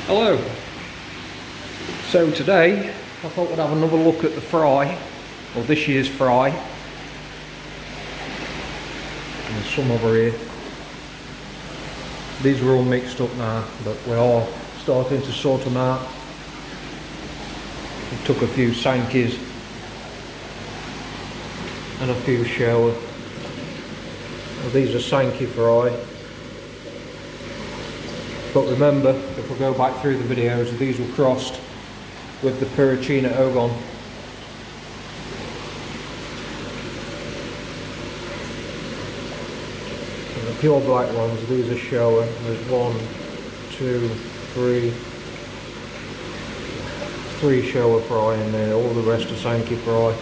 Hello. So today I thought we'd have another look at the fry, or this year's fry. And there's some over here. These were all mixed up now, but we're all starting to sort them out. We took a few Sankis and a few Showa. Well, these are Sanki fry. But remember, if we go back through the videos, these were crossed with the Pirachina Ogon. And the pure black ones, these are Showa. There's 1, 2, 3 Showa fry in there, all the rest are Sanki fry.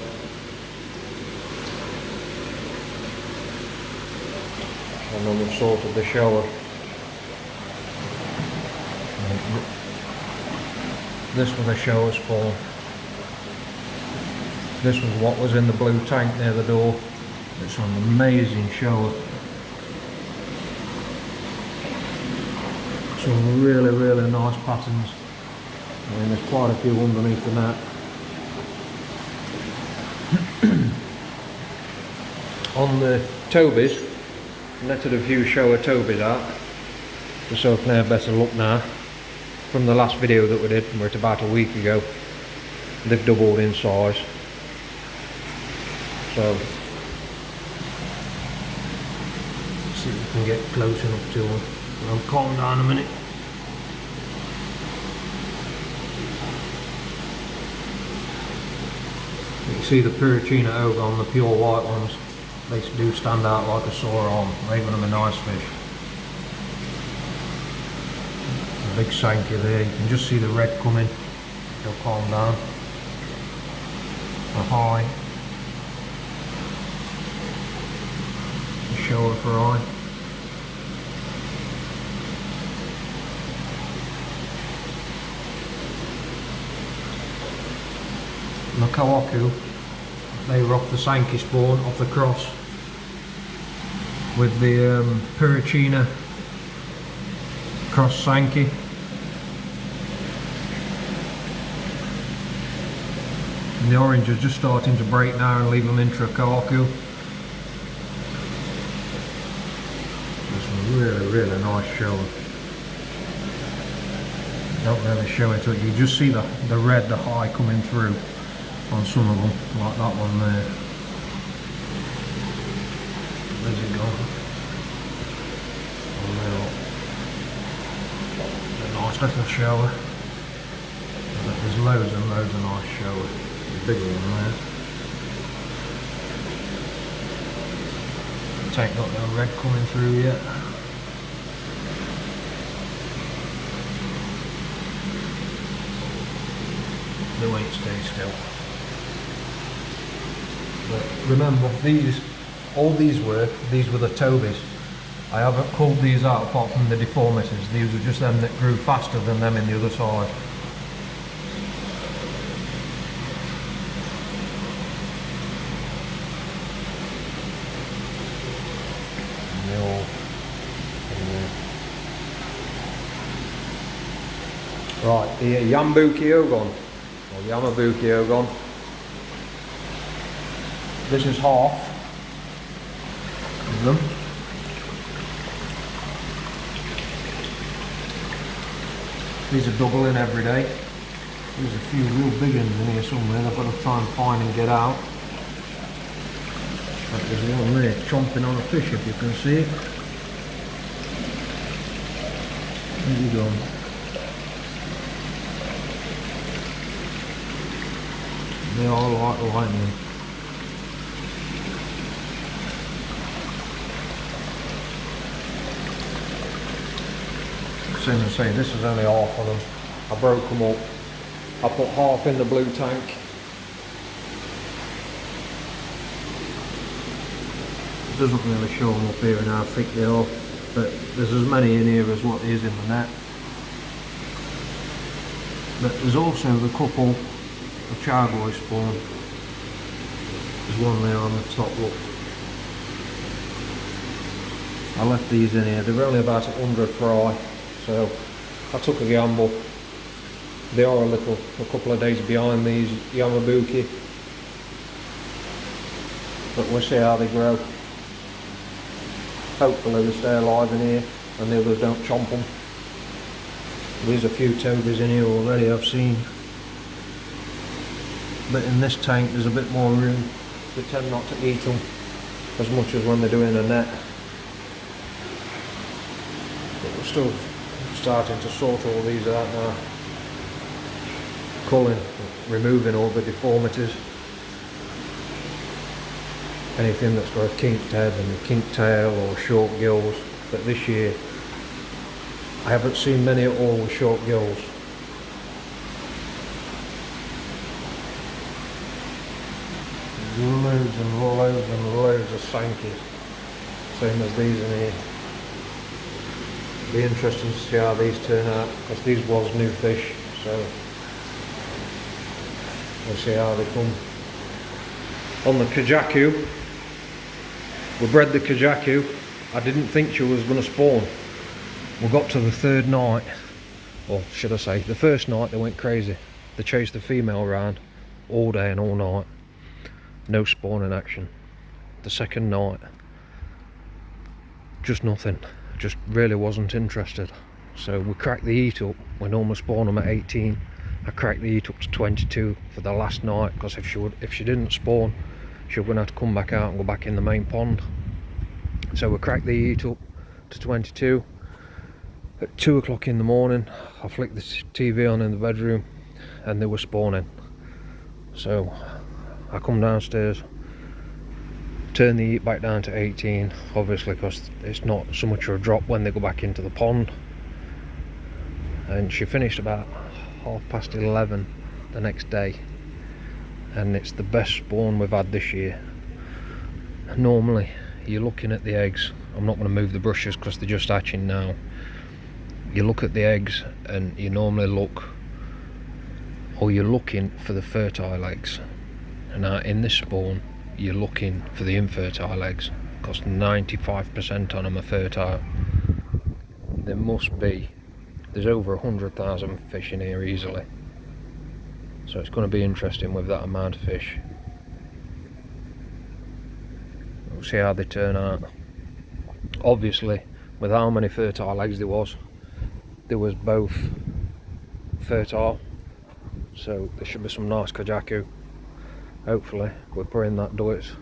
And then we've sorted the Showa. This was a Showa spawn. This was what was in the blue tank near the door. It's an amazing Showa. Some really nice patterns. I mean, there's quite a few underneath the net. On the Tobies, netted a few Showa Tobies out, just so I can have a better look now. From the last video that we did, we're at about a week ago, they've doubled in size. So, let's see if we can get close enough to them. I'll calm down a minute. You can see the Pirachina Ogon, the pure white ones, they do stand out like a sore arm, even them a nice fish. Big Sanki there, you can just see the red coming. They'll calm down. A high. A Showa fry. And the Kojaku, they were off the Sanki spawn, off the cross, with the Pirachina cross Sanki. And the orange is just starting to break now and leave them into a Kojaku. There's some really nice Showa. Don't really show it, you just see the red, the high coming through on some of them, like that one there. Where's it gone? A nice little Showa. There's loads and loads of nice Showa. Bigger one there. Tank got no red coming through yet. They won't stay still. But remember, all these were the Tobies. I haven't culled these out apart from the deformities. These were just them that grew faster than them in the other side. Right, the Yamabuki Ogon, or Yamabuki Ogon. This is half of them. These are doubling every day. There's a few real big ones in here somewhere. I've got to try and find and get out. But there's one there chomping on a fish, if you can see it. There you go. They are like lightning. As I say, this is only half of them. I broke them up. I put half in the blue tank. It doesn't really show them up here and how thick they are, but there's as many in here as what is in the net. But there's also the couple of charboy spawn. There's one there on the top, look. I left these in here, they're only about 100 fry, so I took a gamble. They are a couple of days behind these Yamabuki, but we'll see how they grow. Hopefully they stay alive in here and the others don't chomp them. There's a few tobies in here already I've seen, but in this tank there's a bit more room. They tend not to eat them as much as when they're doing a net. But we're still starting to sort all these out now, culling, removing all the deformities. Anything that's got a kinked head and a kinked tail or short gills, but this year I haven't seen many at all with short gills. Loads and loads and loads of Sankis, same as these in here. Be interesting to see how these turn out, because these was new fish, so we'll see how they come. On the Kojaku, we bred the Kojaku. I didn't think she was going to spawn. We got to the third night, or should I say the first night, they went crazy. They chased the female around all day and all night. No spawning action. The second night, just nothing. Just really wasn't interested. So we cracked the heat up. We normally spawn them at 18. I cracked the heat up to 22 for the last night, because if she didn't spawn, she was going to have to come back out and go back in the main pond. So we cracked the heat up to 22. At 2 o'clock in the morning, I flicked the TV on in the bedroom and they were spawning. So I come downstairs, turn the heat back down to 18, obviously because it's not so much of a drop when they go back into the pond. And she finished about 11:30 the next day, and it's the best spawn we've had this year. Normally you're looking at the eggs, I'm not going to move the brushes because they're just hatching now. You look at the eggs and you normally look, or you're looking for the fertile eggs. And now in this spawn you're looking for the infertile eggs, because 95% on them are fertile. There must be, there's over 100,000 fish in here easily, so it's going to be interesting with that amount of fish. We'll see how they turn out. Obviously with how many fertile eggs there was both fertile, so there should be some nice Kojaku. Hopefully we're putting that Deutz,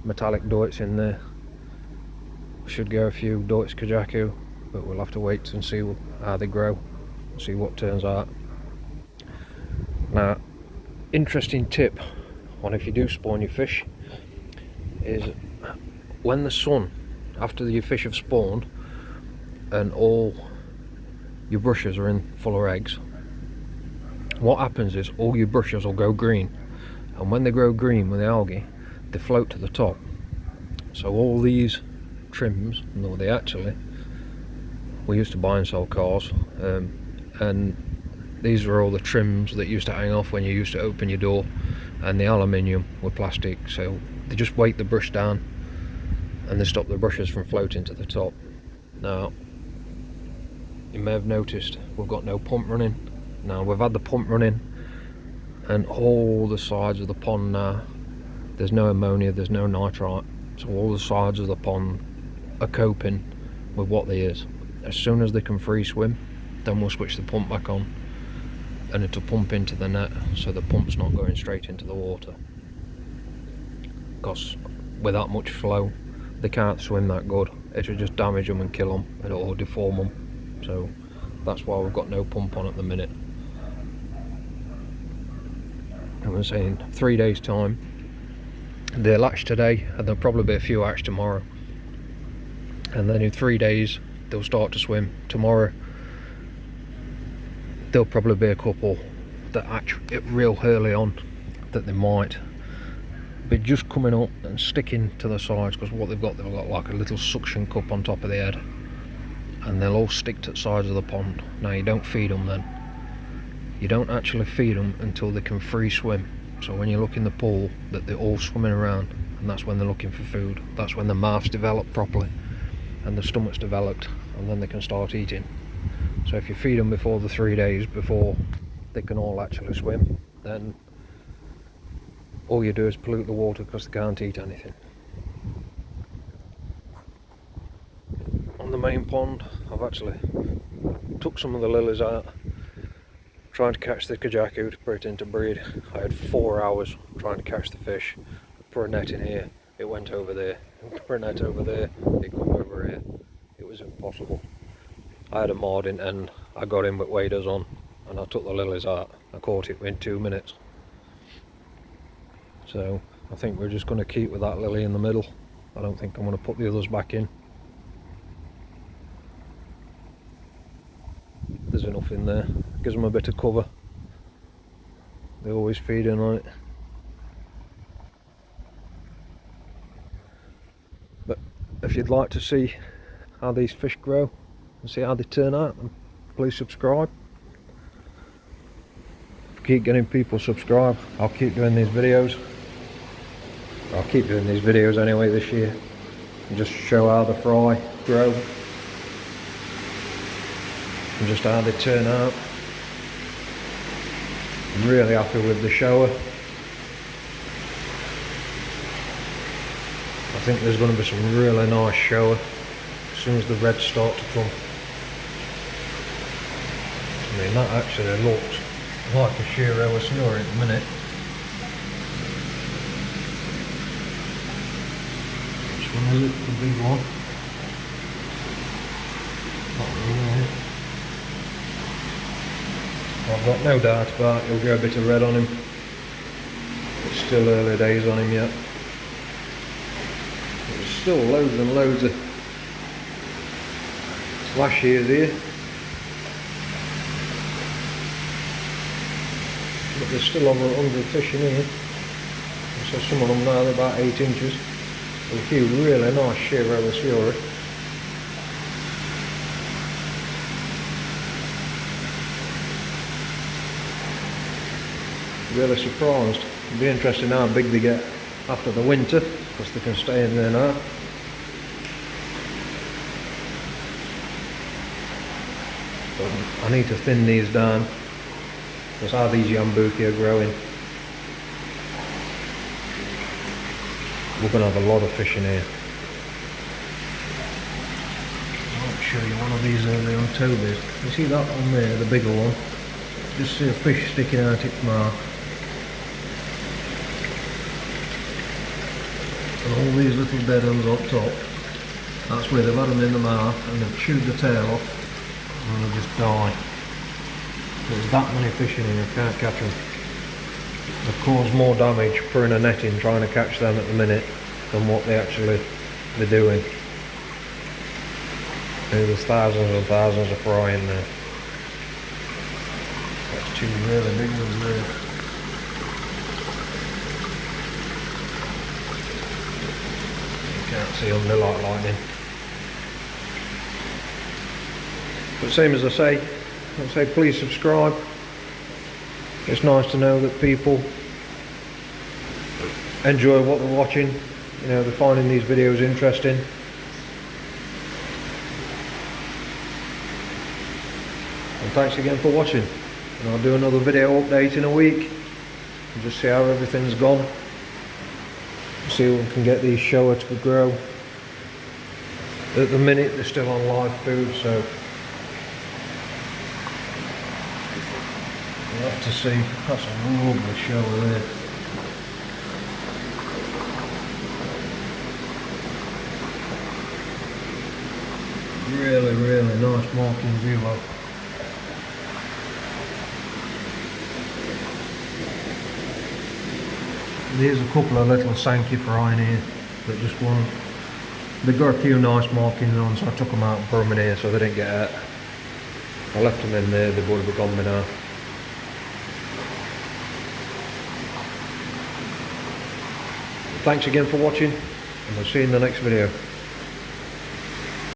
metallic Deutz in there. We should go a few Deutz Kojaku, but we'll have to wait and see how they grow, see what turns out. Now, interesting tip on if you do spawn your fish is when the sun, after your fish have spawned and all your brushes are in full of eggs, what happens is all your brushes will go green, and when they grow green with the algae, they float to the top. So all these trims, no, they actually, we used to buy and sell cars, and these were all the trims that used to hang off when you used to open your door, and the aluminium with plastic, so they just weight the brush down and they stop the brushes from floating to the top. Now you may have noticed we've got no pump running. Now we've had the pump running, and all the sides of the pond now, there's no ammonia, there's no nitrite, so all the sides of the pond are coping with what there is. As soon as they can free swim, then we'll switch the pump back on and it'll pump into the net, so the pump's not going straight into the water, because with that much flow they can't swim that good. It'll just damage them and kill them, or deform them. So that's why we've got no pump on at the minute. And we're saying 3 days time they'll hatch today, and there'll probably be a few hatch tomorrow, and then in 3 days they'll start to swim. Tomorrow there'll probably be a couple that hatch it real early on, that they might be just coming up and sticking to the sides, because what they've got like a little suction cup on top of the head, and they'll all stick to the sides of the pond. Now you don't feed them then. You don't actually feed them until they can free swim. So when you look in the pool, that they're all swimming around, and that's when they're looking for food. That's when the mouths develop properly and the stomach's developed, and then they can start eating. So if you feed them before the 3 days before they can all actually swim, then all you do is pollute the water because they can't eat anything. On the main pond, I've actually took some of the lilies out, trying to catch the Kojaku to put it into breed. I had 4 hours trying to catch the fish. Put a net in here, it went over there. Put a net over there, it come over here. It was impossible. I had a mardin and I got in with waders on, and I took the lilies out. I caught it in 2 minutes. So I think we're just going to keep with that lily in the middle. I don't think I'm going to put the others back in. There's enough in there, gives them a bit of cover. They always feed in on it. But if you'd like to see how these fish grow and see how they turn out, then please subscribe. If we keep getting people subscribe, I'll keep doing these videos. I'll keep doing these videos anyway this year, and just show how the fry grow and just how they turn out. I'm really happy with the Showa. I think there's going to be some really nice Showa as soon as the reds start to come. I mean, that actually looks like a Showa snore at the minute. Which one is it? The big one? Not really. I've got no doubt about he'll get a bit of red on him. It's still early days on him yet. There's still loads and loads of flash ears here. But there's still over 100 fish in here. So some of them now are about 8 inches. A few really nice Showa. Really surprised. It'll be interesting how big they get after the winter, because they can stay in there now. But I need to thin these down, because how these Yamabuki are growing. We're going to have a lot of fish in here. I'll show you one of these early on Tobies. You see that one there, the bigger one? Just see a fish sticking out its mouth. And all these little dead ones up top, that's where they've had them in the mouth and they've chewed the tail off and they'll just die. There's that many fish in here, I can't catch them. They've caused more damage putting a net in trying to catch them at the minute than what they're doing. There's thousands and thousands of fry in there. That's 2 really big ones there. Can't see them, they're like lightning. But same as I say please subscribe. It's nice to know that people enjoy what they're watching. You know, they're finding these videos interesting. And thanks again for watching. And I'll do another video update in a week and just see how everything's gone. See if we can get these Showa to grow. At the minute they're still on live food, so we'll have to see. That's a lovely Showa there. Really, really nice markings here, look. There's a couple of little Sanki fry in here that just won't. They've got a few nice markings on, so I took them out and put them in here so they didn't get hurt. I left them in there, they would have gone by now. Thanks again for watching, and I'll see you in the next video.